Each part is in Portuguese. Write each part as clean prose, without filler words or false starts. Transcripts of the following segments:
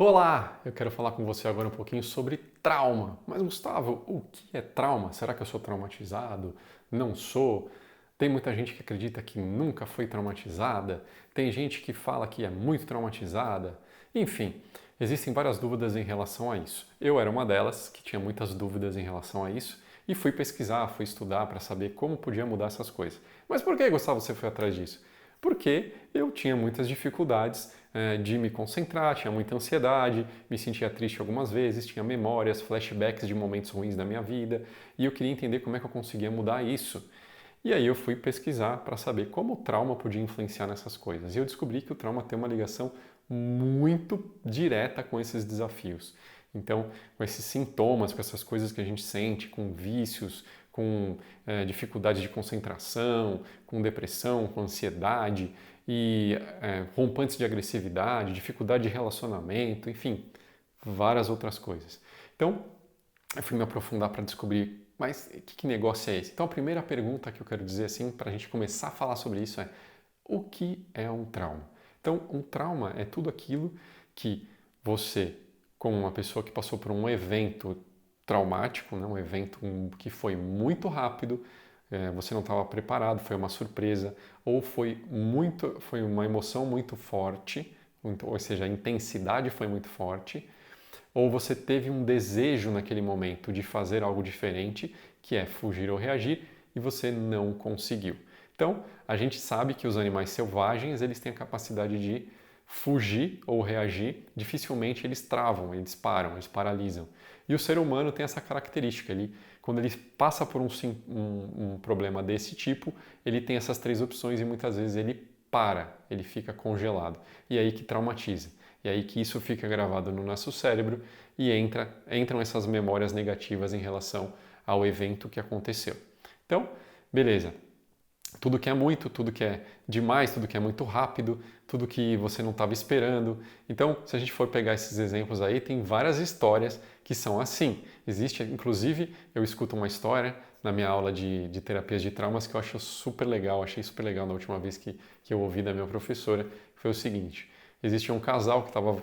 Olá, eu quero falar com você agora um pouquinho sobre trauma. Mas Gustavo, o que é trauma? Será que eu sou traumatizado? Não sou? Tem muita gente que acredita que nunca foi traumatizada, tem gente que fala que é muito traumatizada. Enfim, existem várias dúvidas em relação a isso. Eu era uma delas que tinha muitas dúvidas em relação a isso e fui pesquisar, fui estudar para saber como podia mudar essas coisas. Mas por que, Gustavo, você foi atrás disso? Porque eu tinha muitas dificuldades de me concentrar, tinha muita ansiedade, me sentia triste algumas vezes, tinha memórias, flashbacks de momentos ruins da minha vida e eu queria entender como é que eu conseguia mudar isso. E aí eu fui pesquisar para saber como o trauma podia influenciar nessas coisas. E eu descobri que o trauma tem uma ligação muito direta com esses desafios. Então, com esses sintomas, com essas coisas que a gente sente, com vícios, com dificuldade de concentração, com depressão, com ansiedade e rompantes de agressividade, dificuldade de relacionamento, enfim, várias outras coisas. Então, eu fui me aprofundar para descobrir, mas que negócio é esse? Então, a primeira pergunta que eu quero dizer assim, para a gente começar a falar sobre isso é: o que é um trauma? Então, um trauma é tudo aquilo que você, como uma pessoa que passou por um evento traumático, né, um evento que foi muito rápido, você não estava preparado, foi uma surpresa, ou foi uma emoção muito forte, ou seja, a intensidade foi muito forte, ou você teve um desejo naquele momento de fazer algo diferente, que é fugir ou reagir, e você não conseguiu. Então, a gente sabe que os animais selvagens, eles têm a capacidade de fugir ou reagir, dificilmente eles travam, eles param, eles paralisam. E o ser humano tem essa característica, quando ele passa por um problema desse tipo, ele tem essas três opções e muitas vezes ele para, ele fica congelado. E é aí que traumatiza. E é aí que isso fica gravado no nosso cérebro e entram essas memórias negativas em relação ao evento que aconteceu. Então, beleza. Tudo que é muito, tudo que é demais, tudo que é muito rápido, tudo que você não estava esperando. Então, se a gente for pegar esses exemplos aí, tem várias histórias que são assim. Existe, inclusive, eu escuto uma história na minha aula de terapias de traumas que eu acho super legal, achei super legal na última vez que eu ouvi da minha professora, foi o seguinte: existia um casal que estava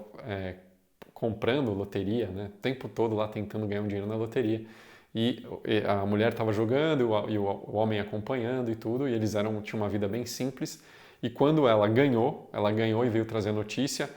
comprando loteria, né, o tempo todo lá tentando ganhar um dinheiro na loteria. E a mulher estava jogando e o homem acompanhando e tudo, e eles tinham uma vida bem simples. E quando ela ganhou e veio trazer a notícia,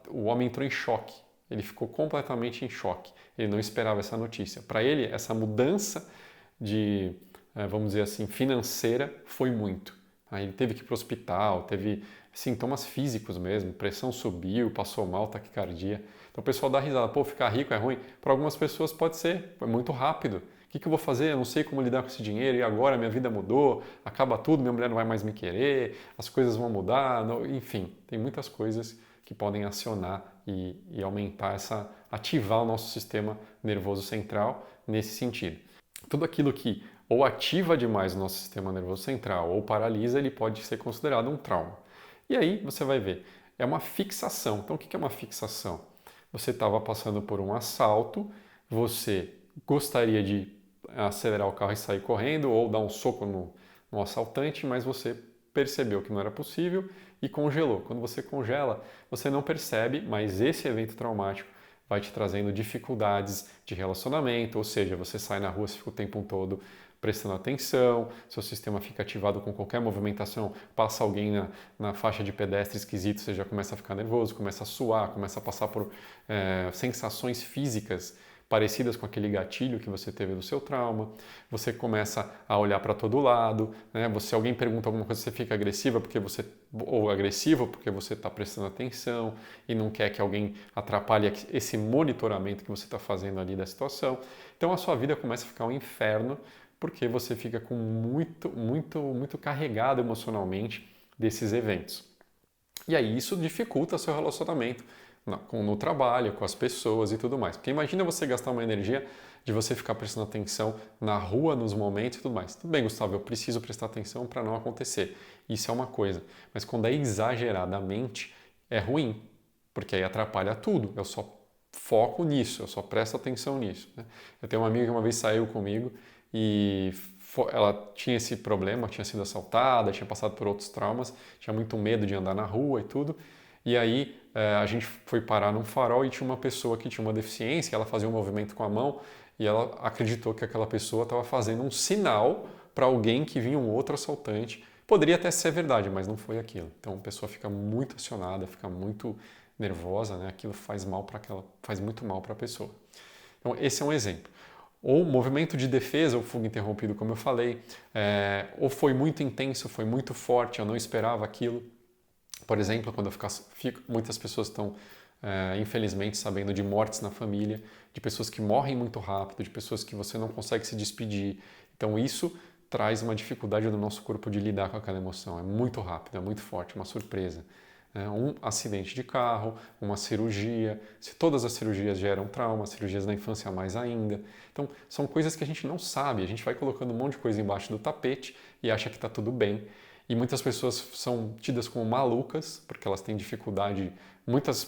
o homem entrou em choque. Ele ficou completamente em choque. Ele não esperava essa notícia. Para ele, essa mudança de, vamos dizer assim, financeira foi muito. Aí ele teve que ir para o hospital, teve sintomas físicos mesmo, pressão subiu, passou mal, taquicardia. Então o pessoal dá risada, pô, ficar rico é ruim. Para algumas pessoas pode ser, é muito rápido. O que eu vou fazer? Eu não sei como lidar com esse dinheiro e agora minha vida mudou, acaba tudo, minha mulher não vai mais me querer, as coisas vão mudar, enfim, tem muitas coisas que podem acionar e aumentar ativar o nosso sistema nervoso central nesse sentido. Tudo aquilo que ou ativa demais o nosso sistema nervoso central ou paralisa, ele pode ser considerado um trauma. E aí você vai ver, é uma fixação. Então o que é uma fixação? Você estava passando por um assalto, você gostaria de acelerar o carro e sair correndo ou dar um soco no assaltante, mas você percebeu que não era possível e congelou. Quando você congela, você não percebe, mas esse evento traumático vai te trazendo dificuldades de relacionamento, ou seja, você sai na rua, você fica o tempo todo prestando atenção, seu sistema fica ativado com qualquer movimentação, passa alguém na faixa de pedestre esquisito, você já começa a ficar nervoso, começa a suar, começa a passar por sensações físicas parecidas com aquele gatilho que você teve do seu trauma, você começa a olhar para todo lado, né? Alguém pergunta alguma coisa, você fica agressiva ou agressivo porque você está prestando atenção e não quer que alguém atrapalhe esse monitoramento que você está fazendo ali da situação. Então a sua vida começa a ficar um inferno porque você fica com muito carregado emocionalmente desses eventos. E aí isso dificulta seu relacionamento no trabalho, com as pessoas e tudo mais. Porque imagina você gastar uma energia de você ficar prestando atenção na rua, nos momentos e tudo mais. Tudo bem, Gustavo, eu preciso prestar atenção para não acontecer. Isso é uma coisa. Mas quando é exageradamente, é ruim, porque aí atrapalha tudo. Eu só foco nisso, eu só presto atenção nisso. Né? Eu tenho uma amiga que uma vez saiu comigo e ela tinha esse problema, tinha sido assaltada, tinha passado por outros traumas, tinha muito medo de andar na rua e tudo. E aí a gente foi parar num farol e tinha uma pessoa que tinha uma deficiência, ela fazia um movimento com a mão e ela acreditou que aquela pessoa estava fazendo um sinal para alguém que vinha um outro assaltante. Poderia até ser verdade, mas não foi aquilo. Então a pessoa fica muito acionada, fica muito nervosa, né? Aquilo faz mal para aquela, faz muito mal para a pessoa. Então esse é um exemplo. Ou movimento de defesa, ou fuga interrompido, como eu falei, ou foi muito intenso, foi muito forte, eu não esperava aquilo. Por exemplo, quando muitas pessoas estão, infelizmente, sabendo de mortes na família, de pessoas que morrem muito rápido, de pessoas que você não consegue se despedir. Então isso traz uma dificuldade do nosso corpo de lidar com aquela emoção. É muito rápido, é muito forte, uma surpresa. Um acidente de carro, uma cirurgia, se todas as cirurgias geram trauma, cirurgias na infância mais ainda. Então, são coisas que a gente não sabe, a gente vai colocando um monte de coisa embaixo do tapete e acha que está tudo bem. E muitas pessoas são tidas como malucas, porque elas têm dificuldade, muitas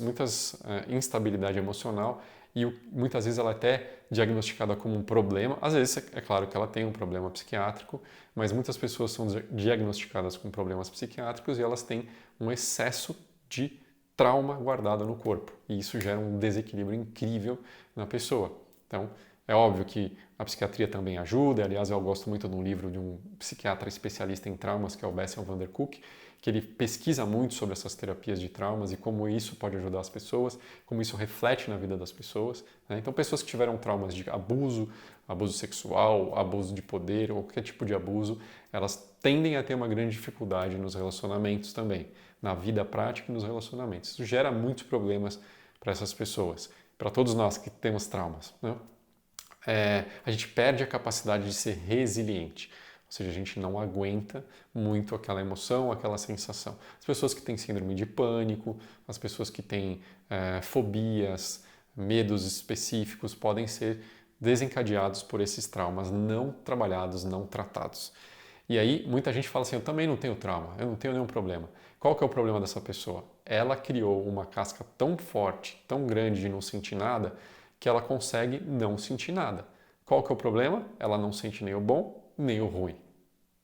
instabilidade emocional, e muitas vezes ela é até diagnosticada como um problema. Às vezes é claro que ela tem um problema psiquiátrico, mas muitas pessoas são diagnosticadas com problemas psiquiátricos e elas têm um excesso de trauma guardado no corpo. E isso gera um desequilíbrio incrível na pessoa. Então, é óbvio que a psiquiatria também ajuda. Aliás, eu gosto muito de um livro de um psiquiatra especialista em traumas, que é o Bessel van der Kolk, que ele pesquisa muito sobre essas terapias de traumas e como isso pode ajudar as pessoas, como isso reflete na vida das pessoas. Né? Então, pessoas que tiveram traumas de abuso, abuso sexual, abuso de poder, ou qualquer tipo de abuso, elas tendem a ter uma grande dificuldade nos relacionamentos também, na vida prática e nos relacionamentos. Isso gera muitos problemas para essas pessoas, para todos nós que temos traumas. Né? A gente perde a capacidade de ser resiliente. Ou seja, a gente não aguenta muito aquela emoção, aquela sensação. As pessoas que têm síndrome de pânico, as pessoas que têm fobias, medos específicos podem ser desencadeados por esses traumas não trabalhados, não tratados. E aí muita gente fala assim, eu também não tenho trauma, eu não tenho nenhum problema. Qual que é o problema dessa pessoa? Ela criou uma casca tão forte, tão grande de não sentir nada, que ela consegue não sentir nada. Qual que é o problema? Ela não sente nem o bom, nem o ruim.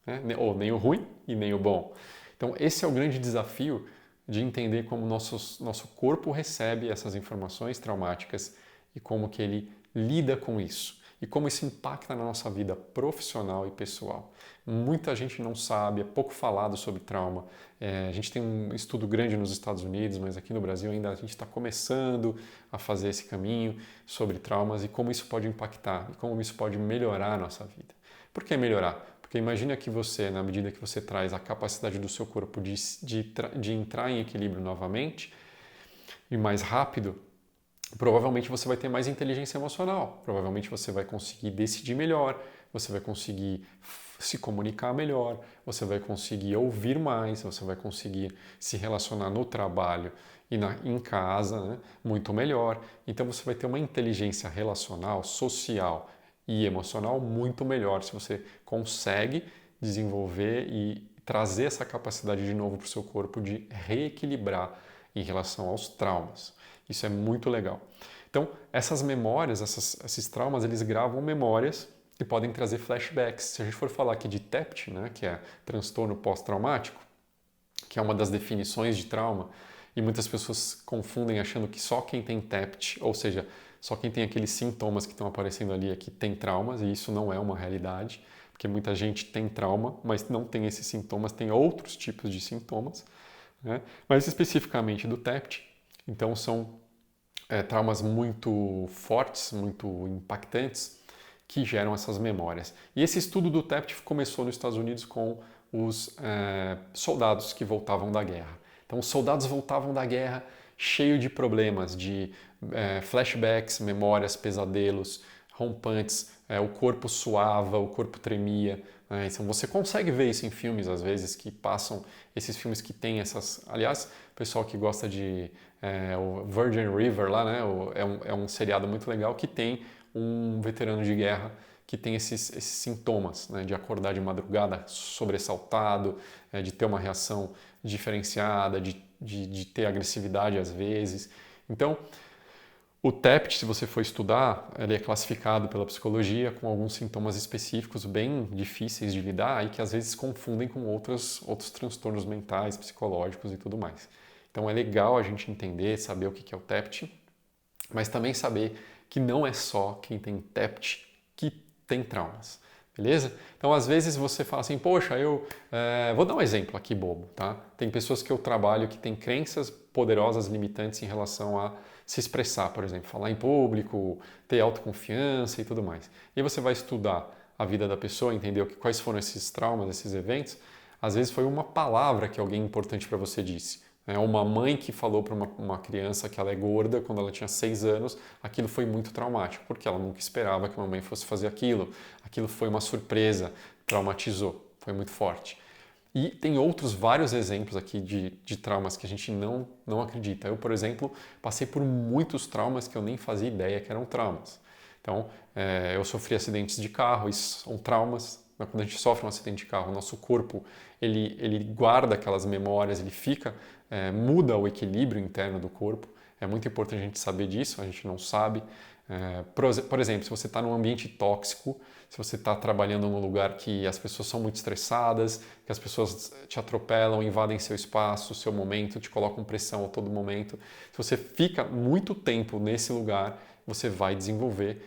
Né? Ou nem o ruim e nem o bom. Então esse é o grande desafio de entender como nosso corpo recebe essas informações traumáticas e como que ele lida com isso. E como isso impacta na nossa vida profissional e pessoal. Muita gente não sabe, é pouco falado sobre trauma. A gente tem um estudo grande nos Estados Unidos, mas aqui no Brasil ainda a gente está começando a fazer esse caminho sobre traumas e como isso pode impactar e como isso pode melhorar a nossa vida. Por que melhorar? Porque imagina que você, na medida que você traz a capacidade do seu corpo de entrar em equilíbrio novamente e mais rápido, provavelmente você vai ter mais inteligência emocional, provavelmente você vai conseguir decidir melhor, você vai conseguir se comunicar melhor, você vai conseguir ouvir mais, você vai conseguir se relacionar no trabalho e em casa, né, muito melhor. Então você vai ter uma inteligência relacional, social e emocional muito melhor se você consegue desenvolver e trazer essa capacidade de novo para o seu corpo de reequilibrar em relação aos traumas. Isso é muito legal. Então, essas memórias, esses traumas, eles gravam memórias e podem trazer flashbacks. Se a gente for falar aqui de TEPT, né, que é transtorno pós-traumático, que é uma das definições de trauma, e muitas pessoas confundem achando que só quem tem TEPT, ou seja, só quem tem aqueles sintomas que estão aparecendo ali é que tem traumas, e isso não é uma realidade, porque muita gente tem trauma, mas não tem esses sintomas, tem outros tipos de sintomas, né? Mas especificamente do TEPT, então são traumas muito fortes, muito impactantes, que geram essas memórias. E esse estudo do TEPT começou nos Estados Unidos com os soldados que voltavam da guerra. Então, os soldados voltavam da guerra cheio de problemas, de flashbacks, memórias, pesadelos, rompantes, o corpo suava, o corpo tremia. Então, você consegue ver isso em filmes, às vezes, que passam esses filmes que têm essas... Aliás, o pessoal que gosta de o Virgin River lá, né? É um seriado muito legal que tem um veterano de guerra que tem esses sintomas, né? De acordar de madrugada sobressaltado, de ter uma reação diferenciada, de ter agressividade às vezes. Então, o TEPT, se você for estudar, ele é classificado pela psicologia com alguns sintomas específicos bem difíceis de lidar e que às vezes confundem com outros transtornos mentais, psicológicos e tudo mais. Então é legal a gente entender, saber o que é o TEPT, mas também saber que não é só quem tem TEPT que tem traumas, beleza? Então às vezes você fala assim, poxa, vou dar um exemplo aqui bobo, tá? Tem pessoas que eu trabalho que têm crenças poderosas limitantes em relação a se expressar, por exemplo, falar em público, ter autoconfiança e tudo mais. E aí você vai estudar a vida da pessoa, entender quais foram esses traumas, esses eventos. Às vezes foi uma palavra que alguém importante para você disse. É uma mãe que falou para uma criança que ela é gorda quando ela tinha 6 anos, aquilo foi muito traumático, porque ela nunca esperava que a mamãe fosse fazer aquilo. Aquilo foi uma surpresa, traumatizou, foi muito forte. E tem outros vários exemplos aqui de traumas que a gente não acredita. Eu, por exemplo, passei por muitos traumas que eu nem fazia ideia que eram traumas. Então, eu sofri acidentes de carro, isso são traumas. Quando a gente sofre um acidente de carro, o nosso corpo ele guarda aquelas memórias, ele muda o equilíbrio interno do corpo. É muito importante a gente saber disso, a gente não sabe. Por exemplo, se você está num ambiente tóxico, se você está trabalhando num lugar que as pessoas são muito estressadas, que as pessoas te atropelam, invadem seu espaço, seu momento, te colocam pressão a todo momento. Se você fica muito tempo nesse lugar, você vai desenvolver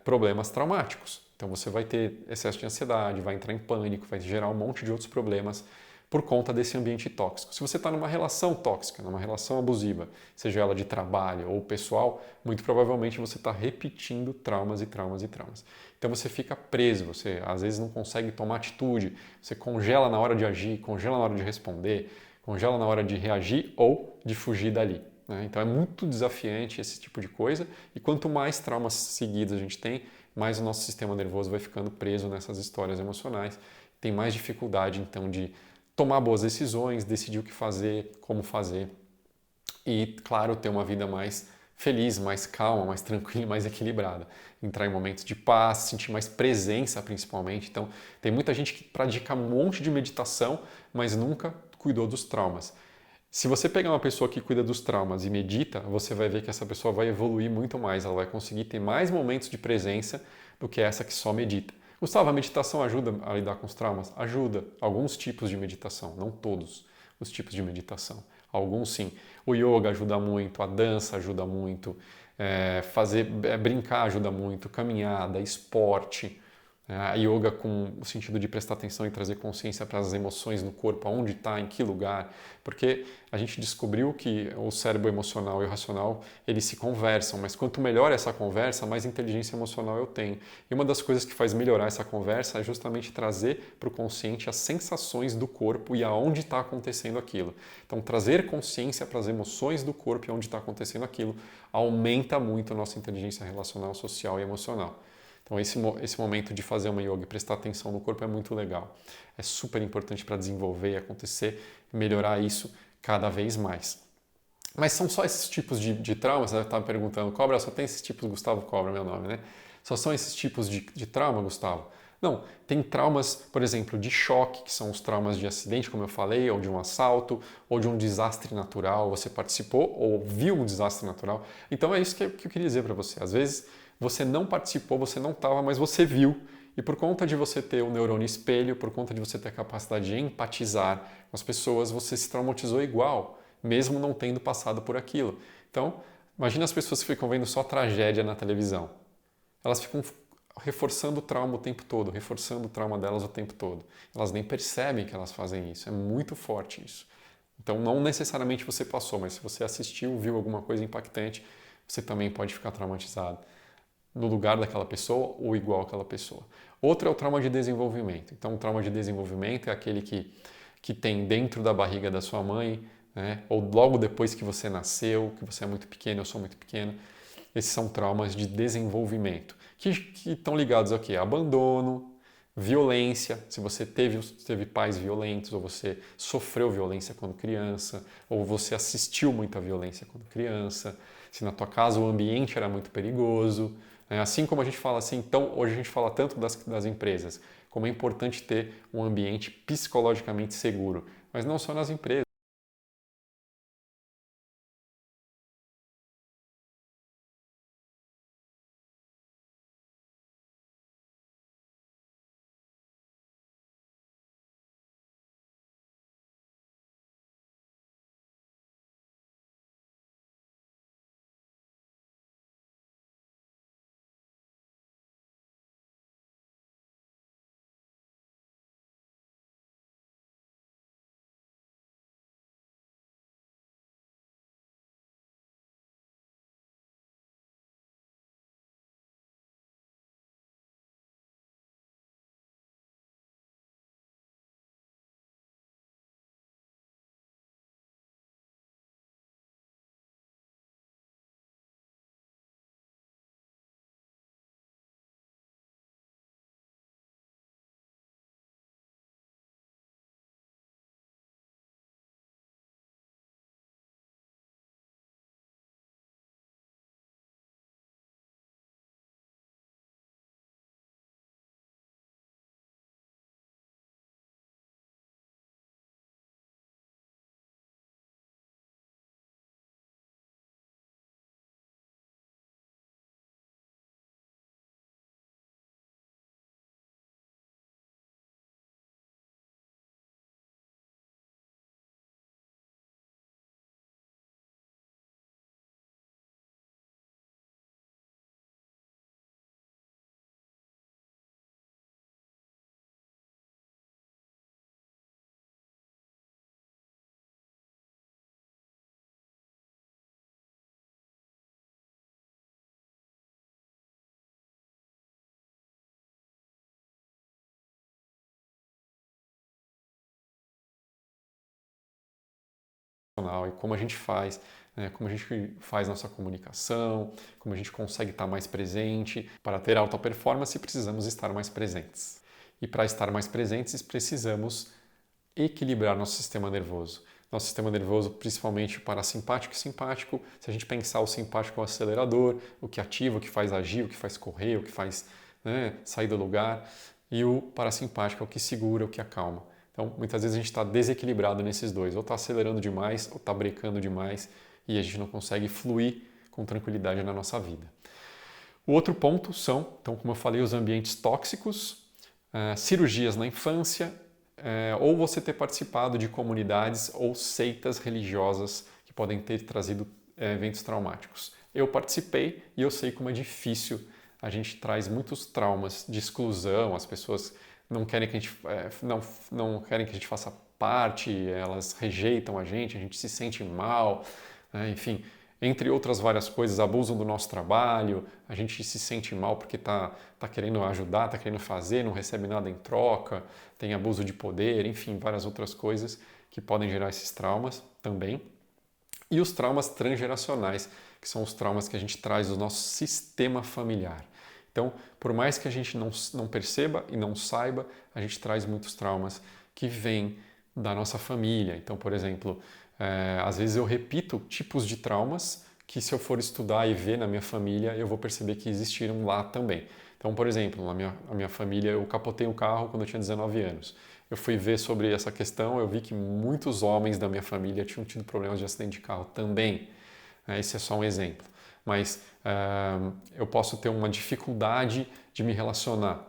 problemas traumáticos. Então você vai ter excesso de ansiedade, vai entrar em pânico, vai gerar um monte de outros problemas por conta desse ambiente tóxico. Se você está numa relação tóxica, numa relação abusiva, seja ela de trabalho ou pessoal, muito provavelmente você está repetindo traumas e traumas e traumas. Então você fica preso, você às vezes não consegue tomar atitude, você congela na hora de agir, congela na hora de responder, congela na hora de reagir ou de fugir dali. Né? Então é muito desafiante esse tipo de coisa e quanto mais traumas seguidos a gente tem, mais o nosso sistema nervoso vai ficando preso nessas histórias emocionais, tem mais dificuldade então de tomar boas decisões, decidir o que fazer, como fazer e, claro, ter uma vida mais feliz, mais calma, mais tranquila, mais equilibrada. Entrar em momentos de paz, sentir mais presença principalmente. Então, tem muita gente que pratica um monte de meditação, mas nunca cuidou dos traumas. Se você pegar uma pessoa que cuida dos traumas e medita, você vai ver que essa pessoa vai evoluir muito mais, ela vai conseguir ter mais momentos de presença do que essa que só medita. Gustavo, a meditação ajuda a lidar com os traumas? Ajuda. Alguns tipos de meditação, não todos os tipos de meditação. Alguns sim. O yoga ajuda muito, a dança ajuda muito, brincar ajuda muito, caminhada, esporte. A yoga com o sentido de prestar atenção e trazer consciência para as emoções no corpo, aonde está, em que lugar, porque a gente descobriu que o cérebro emocional e o racional eles se conversam, mas quanto melhor essa conversa, mais inteligência emocional eu tenho. E uma das coisas que faz melhorar essa conversa é justamente trazer para o consciente as sensações do corpo e aonde está acontecendo aquilo. Então trazer consciência para as emoções do corpo e aonde está acontecendo aquilo aumenta muito a nossa inteligência relacional, social e emocional. Então esse momento de fazer uma yoga e prestar atenção no corpo é muito legal. É super importante para desenvolver e acontecer, melhorar isso cada vez mais. Mas são só esses tipos de traumas? Você estava me perguntando, Cobra, só tem esses tipos, Gustavo Cobra, meu nome, né? Só são esses tipos de trauma, Gustavo? Não, tem traumas, por exemplo, de choque, que são os traumas de acidente, como eu falei, ou de um assalto, ou de um desastre natural. Você participou ou viu um desastre natural. Então é isso que eu queria dizer para você. Às vezes você não participou, você não estava, mas você viu. E por conta de você ter o neurônio espelho, por conta de você ter a capacidade de empatizar com as pessoas, você se traumatizou igual, mesmo não tendo passado por aquilo. Então, imagina as pessoas que ficam vendo só tragédia na televisão. Elas ficam reforçando o trauma o tempo todo, reforçando o trauma delas o tempo todo. Elas nem percebem que elas fazem isso. É muito forte isso. Então, não necessariamente você passou, mas se você assistiu, viu alguma coisa impactante, você também pode ficar traumatizado no lugar daquela pessoa ou igual àquela pessoa. Outro é o trauma de desenvolvimento. Então, o trauma de desenvolvimento é aquele que tem dentro da barriga da sua mãe, né? Ou logo depois que você nasceu, que você é muito pequeno, eu sou muito pequeno. Esses são traumas de desenvolvimento, que estão ligados ao quê? Abandono, violência, se você teve pais violentos, ou você sofreu violência quando criança, ou você assistiu muita violência quando criança, se na tua casa o ambiente era muito perigoso. Assim como a gente fala assim, então hoje a gente fala tanto das empresas, como é importante ter um ambiente psicologicamente seguro, mas não só nas empresas. e como a gente faz, né, como a gente faz nossa comunicação, como a gente consegue estar mais presente. Para ter alta performance, precisamos estar mais presentes. E para estar mais presentes, precisamos equilibrar nosso sistema nervoso. Nosso sistema nervoso, principalmente o parasimpático e simpático, se a gente pensar o simpático é o acelerador, o que ativa, o que faz agir, o que faz correr, o que faz, né, sair do lugar, e o parasimpático é o que segura, o que acalma. Então, muitas vezes a gente está desequilibrado nesses dois, ou está acelerando demais, ou está brecando demais, e a gente não consegue fluir com tranquilidade na nossa vida. O outro ponto são, então, como eu falei, os ambientes tóxicos, cirurgias na infância, ou você ter participado de comunidades ou seitas religiosas que podem ter trazido eventos traumáticos. Eu participei e eu sei como é difícil. A gente traz muitos traumas de exclusão, as pessoas não querem que a gente, não querem que a gente faça parte, elas rejeitam a gente se sente mal, né? Enfim, entre outras várias coisas, abusam do nosso trabalho, a gente se sente mal porque tá querendo ajudar, está querendo fazer, não recebe nada em troca, tem abuso de poder, enfim, várias outras coisas que podem gerar esses traumas também. E os traumas transgeracionais, que são os traumas que a gente traz do nosso sistema familiar. Então, por mais que a gente não perceba e não saiba, a gente traz muitos traumas que vêm da nossa família. Então, por exemplo, às vezes eu repito tipos de traumas que, se eu for estudar e ver na minha família, eu vou perceber que existiram lá também. Então, por exemplo, na minha família, eu capotei um carro quando eu tinha 19 anos. Eu fui ver sobre essa questão, eu vi que muitos homens da minha família tinham tido problemas de acidente de carro também. Esse é só um exemplo. Mas eu posso ter uma dificuldade de me relacionar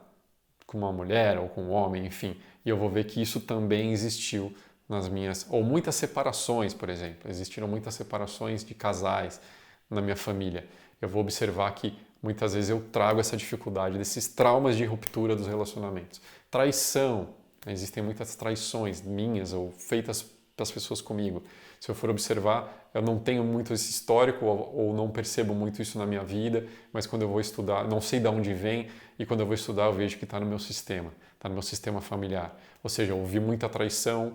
com uma mulher ou com um homem, enfim, e eu vou ver que isso também existiu nas minhas... Ou muitas separações, por exemplo. Existiram muitas separações de casais na minha família. Eu vou observar que muitas vezes eu trago essa dificuldade, desses traumas de ruptura dos relacionamentos. Traição. Existem muitas traições minhas ou feitas pelas pessoas comigo. Se eu for observar, eu não tenho muito esse histórico ou não percebo muito isso na minha vida, mas quando eu vou estudar, não sei de onde vem, e quando eu vou estudar eu vejo que está no meu sistema, está no meu sistema familiar. Ou seja, eu ouvi muita traição,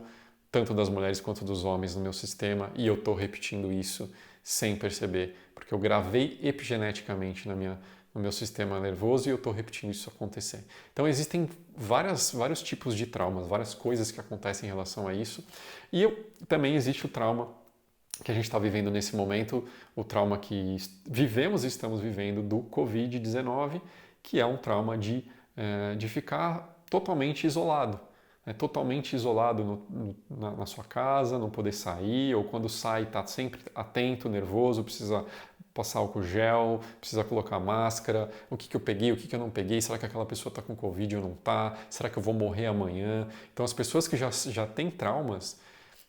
tanto das mulheres quanto dos homens no meu sistema, e eu estou repetindo isso sem perceber, porque eu gravei epigeneticamente no meu sistema nervoso e eu estou repetindo isso acontecer. Então existem vários tipos de traumas, várias coisas que acontecem em relação a isso. E também existe o trauma que a gente está vivendo nesse momento, o trauma que vivemos e estamos vivendo do Covid-19, que é um trauma de ficar totalmente isolado. Totalmente isolado na sua casa, não poder sair, ou quando sai está sempre atento, nervoso, precisa passar álcool gel, precisa colocar máscara, o que eu peguei, o que eu não peguei, será que aquela pessoa está com Covid ou não está, será que eu vou morrer amanhã? Então as pessoas que já têm traumas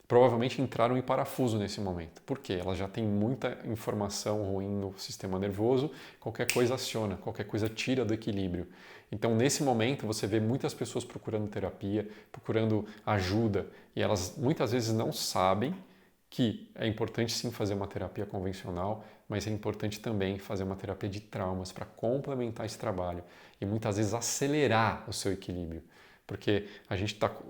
provavelmente entraram em parafuso nesse momento. Por quê? Elas já têm muita informação ruim no sistema nervoso, qualquer coisa aciona, qualquer coisa tira do equilíbrio. Então, nesse momento, você vê muitas pessoas procurando terapia, procurando ajuda, e elas muitas vezes não sabem que é importante sim fazer uma terapia convencional, mas é importante também fazer uma terapia de traumas para complementar esse trabalho e muitas vezes acelerar o seu equilíbrio. Porque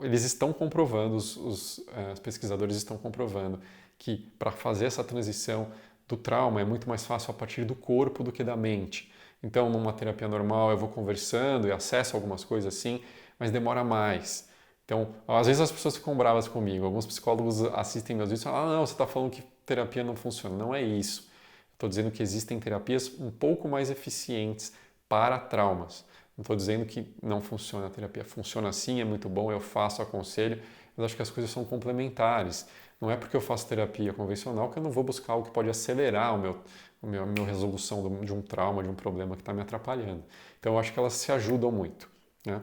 eles estão comprovando, os pesquisadores estão comprovando que para fazer essa transição do trauma é muito mais fácil a partir do corpo do que da mente. Então, numa terapia normal, eu vou conversando e acesso algumas coisas assim, mas demora mais. Então, às vezes as pessoas ficam bravas comigo. Alguns psicólogos assistem meus vídeos e falam: não, você está falando que terapia não funciona. Não é isso. Estou dizendo que existem terapias um pouco mais eficientes para traumas. Não estou dizendo que não funciona a terapia. Funciona sim, é muito bom, eu faço, aconselho, mas acho que as coisas são complementares. Não é porque eu faço terapia convencional que eu não vou buscar algo que pode acelerar a minha resolução de um trauma, de um problema que está me atrapalhando. Então, eu acho que elas se ajudam muito, né?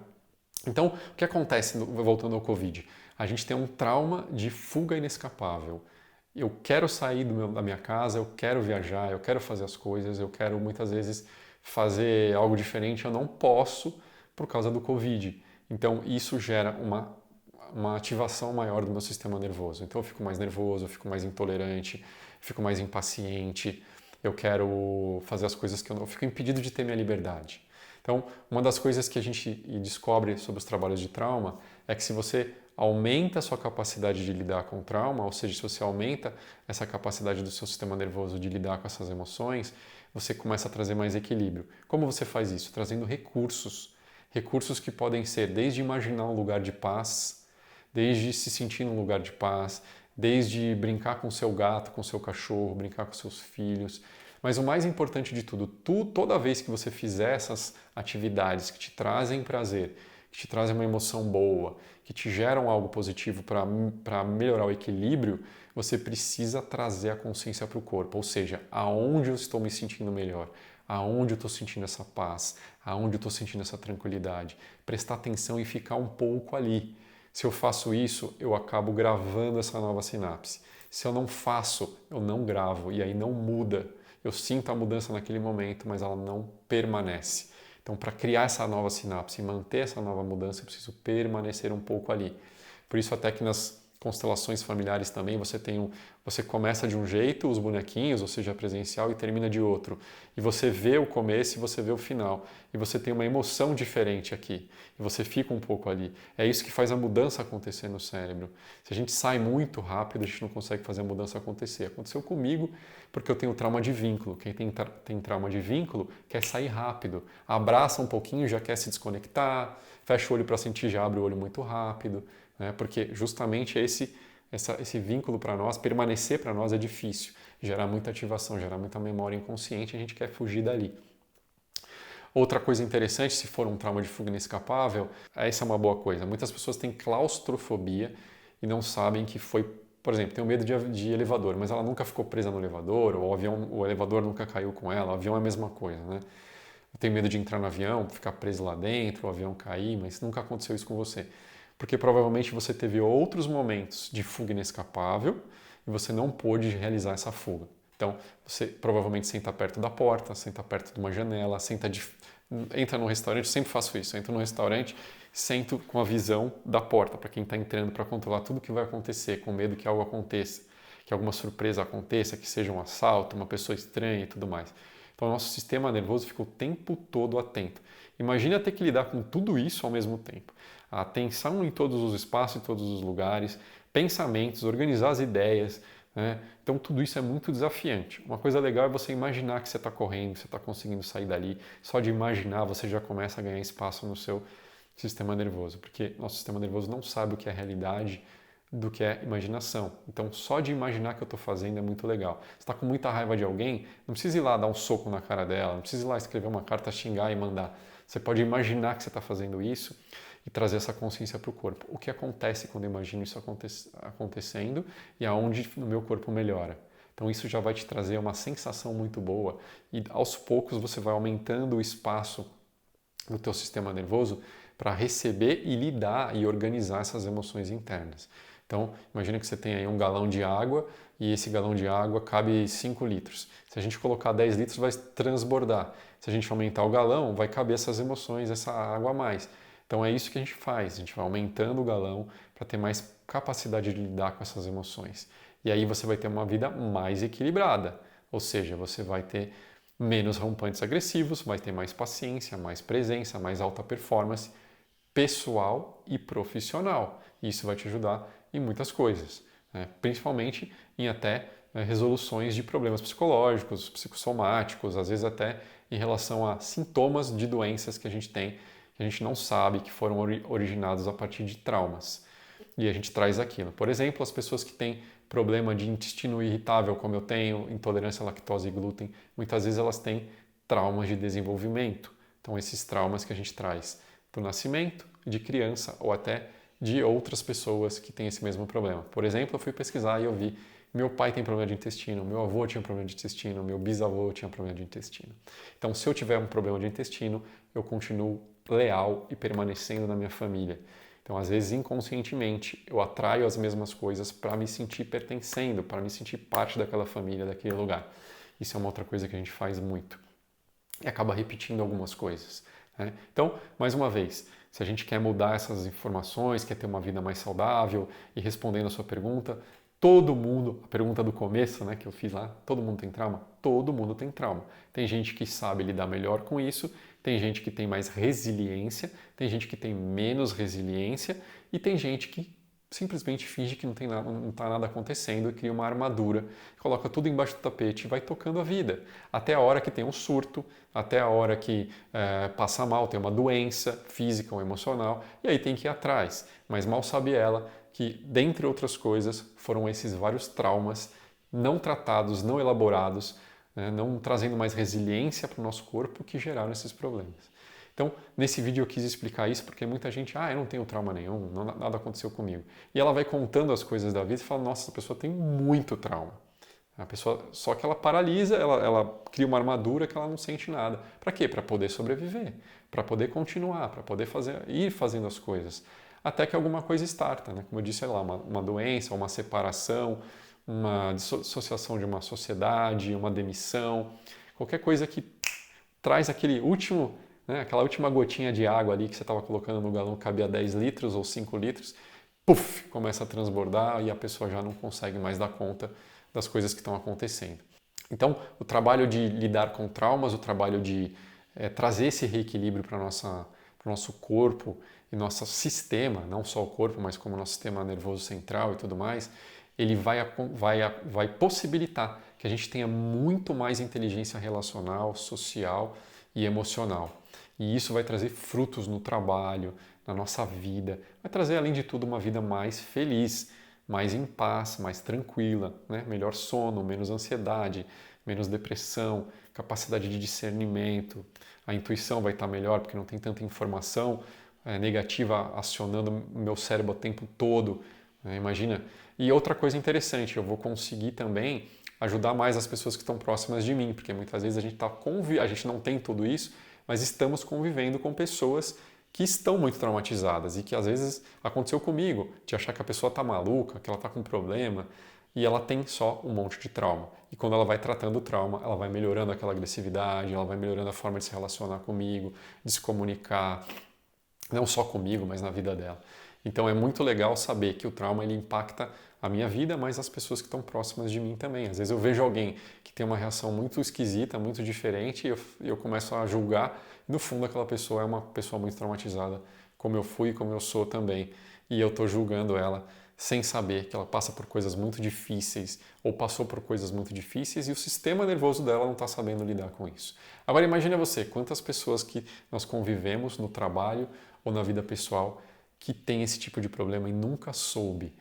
Então, o que acontece, voltando ao Covid? A gente tem um trauma de fuga inescapável. Eu quero sair da minha casa, eu quero viajar, eu quero fazer as coisas, eu quero muitas vezes fazer algo diferente, eu não posso por causa do Covid. Então, isso gera uma ativação maior do meu sistema nervoso. Então, eu fico mais nervoso, eu fico mais intolerante, fico mais impaciente, eu quero fazer as coisas que eu fico impedido de ter minha liberdade. Então, uma das coisas que a gente descobre sobre os trabalhos de trauma é que se você aumenta a sua capacidade de lidar com o trauma, ou seja, se você aumenta essa capacidade do seu sistema nervoso de lidar com essas emoções, você começa a trazer mais equilíbrio. Como você faz isso? Trazendo recursos. Recursos que podem ser desde imaginar um lugar de paz, desde se sentir num lugar de paz, desde brincar com seu gato, com seu cachorro, brincar com seus filhos. Mas o mais importante de tudo, toda vez que você fizer essas atividades que te trazem prazer, que te trazem uma emoção boa, que te geram algo positivo para melhorar o equilíbrio, você precisa trazer a consciência para o corpo. Ou seja, aonde eu estou me sentindo melhor, aonde eu estou sentindo essa paz, aonde eu estou sentindo essa tranquilidade. Prestar atenção e ficar um pouco ali. Se eu faço isso, eu acabo gravando essa nova sinapse. Se eu não faço, eu não gravo e aí não muda. Eu sinto a mudança naquele momento, mas ela não permanece. Então, para criar essa nova sinapse e manter essa nova mudança, eu preciso permanecer um pouco ali. Por isso, até que nas constelações familiares também você começa de um jeito, os bonequinhos, ou seja, presencial, e termina de outro. E você vê o começo e você vê o final. E você tem uma emoção diferente aqui. E você fica um pouco ali. É isso que faz a mudança acontecer no cérebro. Se a gente sai muito rápido, a gente não consegue fazer a mudança acontecer. Aconteceu comigo porque eu tenho trauma de vínculo. Quem tem trauma de vínculo quer sair rápido. Abraça um pouquinho, já quer se desconectar. Fecha o olho para sentir, já abre o olho muito rápido. Né? Porque justamente esse vínculo para nós, permanecer para nós é difícil. Gera muita ativação, gera muita memória inconsciente, a gente quer fugir dali. Outra coisa interessante, se for um trauma de fuga inescapável, essa é uma boa coisa. Muitas pessoas têm claustrofobia e não sabem que foi, por exemplo, tem medo de elevador, mas ela nunca ficou presa no elevador, ou o elevador nunca caiu com ela, o avião é a mesma coisa, né? Eu tenho medo de entrar no avião, ficar preso lá dentro, o avião cair, mas nunca aconteceu isso com você. Porque provavelmente você teve outros momentos de fuga inescapável e você não pôde realizar essa fuga. Então, você provavelmente senta perto da porta, senta perto de uma janela, entra num restaurante, eu sempre faço isso, eu entro num restaurante, sento com a visão da porta, para quem está entrando, para controlar tudo que vai acontecer, com medo que algo aconteça, que alguma surpresa aconteça, que seja um assalto, uma pessoa estranha e tudo mais. Então, o nosso sistema nervoso fica o tempo todo atento. Imagina ter que lidar com tudo isso ao mesmo tempo. A atenção em todos os espaços, em todos os lugares, pensamentos, organizar as ideias, né? Então tudo isso é muito desafiante. Uma coisa legal é você imaginar que você está correndo, que você está conseguindo sair dali. Só de imaginar você já começa a ganhar espaço no seu sistema nervoso, porque nosso sistema nervoso não sabe o que é realidade do que é imaginação. Então só de imaginar que eu estou fazendo é muito legal. Você está com muita raiva de alguém, não precisa ir lá dar um soco na cara dela, não precisa ir lá escrever uma carta, xingar e mandar. Você pode imaginar que você está fazendo isso e trazer essa consciência para o corpo. O que acontece quando eu imagino isso acontecendo e aonde no meu corpo melhora. Então isso já vai te trazer uma sensação muito boa e aos poucos você vai aumentando o espaço no teu sistema nervoso para receber e lidar e organizar essas emoções internas. Então, imagina que você tem aí um galão de água e esse galão de água cabe 5 litros. Se a gente colocar 10 litros, vai transbordar. Se a gente aumentar o galão, vai caber essas emoções, essa água a mais. Então é isso que a gente faz, a gente vai aumentando o galão para ter mais capacidade de lidar com essas emoções. E aí você vai ter uma vida mais equilibrada, ou seja, você vai ter menos rompantes agressivos, vai ter mais paciência, mais presença, mais alta performance pessoal e profissional. Isso vai te ajudar em muitas coisas, né? Principalmente em até resoluções de problemas psicológicos, psicossomáticos, às vezes até em relação a sintomas de doenças que a gente tem que a gente não sabe que foram originados a partir de traumas. E a gente traz aquilo. Por exemplo, as pessoas que têm problema de intestino irritável, como eu tenho, intolerância à lactose e glúten, muitas vezes elas têm traumas de desenvolvimento. Então, esses traumas que a gente traz do nascimento, de criança ou até de outras pessoas que têm esse mesmo problema. Por exemplo, eu fui pesquisar e eu vi meu pai tem problema de intestino, meu avô tinha problema de intestino, meu bisavô tinha problema de intestino. Então, se eu tiver um problema de intestino, eu continuo leal e permanecendo na minha família. Então, às vezes, inconscientemente, eu atraio as mesmas coisas para me sentir pertencendo, para me sentir parte daquela família, daquele lugar. Isso é uma outra coisa que a gente faz muito. E acaba repetindo algumas coisas, né? Então, mais uma vez, se a gente quer mudar essas informações, quer ter uma vida mais saudável e respondendo a sua pergunta, todo mundo, a pergunta do começo, né, que eu fiz lá, todo mundo tem trauma? Todo mundo tem trauma. Tem gente que sabe lidar melhor com isso, tem gente que tem mais resiliência, tem gente que tem menos resiliência e tem gente que simplesmente finge que não está nada acontecendo e cria uma armadura, coloca tudo embaixo do tapete e vai tocando a vida. Até a hora que tem um surto, até a hora que passa mal, tem uma doença física ou emocional, e aí tem que ir atrás. Mas mal sabe ela que, dentre outras coisas, foram esses vários traumas não tratados, não elaborados, né, não trazendo mais resiliência para o nosso corpo que geraram esses problemas. Então, nesse vídeo eu quis explicar isso porque muita gente, eu não tenho trauma nenhum, nada aconteceu comigo. E ela vai contando as coisas da vida e fala, nossa, essa pessoa tem muito trauma. A pessoa, só que ela paralisa, ela cria uma armadura que ela não sente nada. Para quê? Para poder sobreviver, para poder continuar, para poder ir fazendo as coisas. Até que alguma coisa starta, né? Como eu disse, sei lá, uma doença, uma separação, uma dissociação de uma sociedade, uma demissão, qualquer coisa que traz aquele último, né, aquela última gotinha de água ali que você estava colocando no galão que cabia 10 litros ou 5 litros, puf, começa a transbordar e a pessoa já não consegue mais dar conta das coisas que estão acontecendo. Então, o trabalho de lidar com traumas, o trabalho de trazer esse reequilíbrio para o nosso corpo e nosso sistema, não só o corpo, mas como o nosso sistema nervoso central e tudo mais, ele vai possibilitar que a gente tenha muito mais inteligência relacional, social e emocional. E isso vai trazer frutos no trabalho, na nossa vida, vai trazer, além de tudo, uma vida mais feliz, mais em paz, mais tranquila, né? Melhor sono, menos ansiedade, menos depressão, capacidade de discernimento, a intuição vai estar melhor porque não tem tanta informação negativa acionando o meu cérebro o tempo todo, né? Imagina. E outra coisa interessante, eu vou conseguir também ajudar mais as pessoas que estão próximas de mim, porque muitas vezes a gente não tem tudo isso, mas estamos convivendo com pessoas que estão muito traumatizadas e que às vezes aconteceu comigo, de achar que a pessoa está maluca, que ela está com problema e ela tem só um monte de trauma. E quando ela vai tratando o trauma, ela vai melhorando aquela agressividade, ela vai melhorando a forma de se relacionar comigo, de se comunicar, não só comigo, mas na vida dela. Então é muito legal saber que o trauma ele impacta a minha vida, mas as pessoas que estão próximas de mim também. Às vezes eu vejo alguém que tem uma reação muito esquisita, muito diferente, e eu começo a julgar. No fundo, aquela pessoa é uma pessoa muito traumatizada, como eu fui e como eu sou também. E eu estou julgando ela sem saber que ela passa por coisas muito difíceis ou passou por coisas muito difíceis e o sistema nervoso dela não está sabendo lidar com isso. Agora imagine você, quantas pessoas que nós convivemos no trabalho ou na vida pessoal que tem esse tipo de problema e nunca soube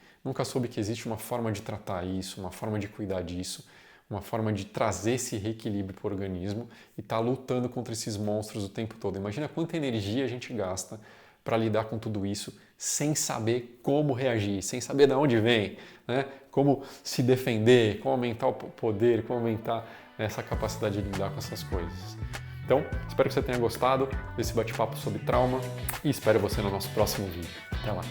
que existe uma forma de tratar isso, uma forma de cuidar disso, uma forma de trazer esse reequilíbrio para o organismo e tá lutando contra esses monstros o tempo todo. Imagina quanta energia a gente gasta para lidar com tudo isso sem saber como reagir, sem saber de onde vem, né? Como se defender, como aumentar o poder, como aumentar essa capacidade de lidar com essas coisas. Então, espero que você tenha gostado desse bate-papo sobre trauma e espero você no nosso próximo vídeo. Até lá!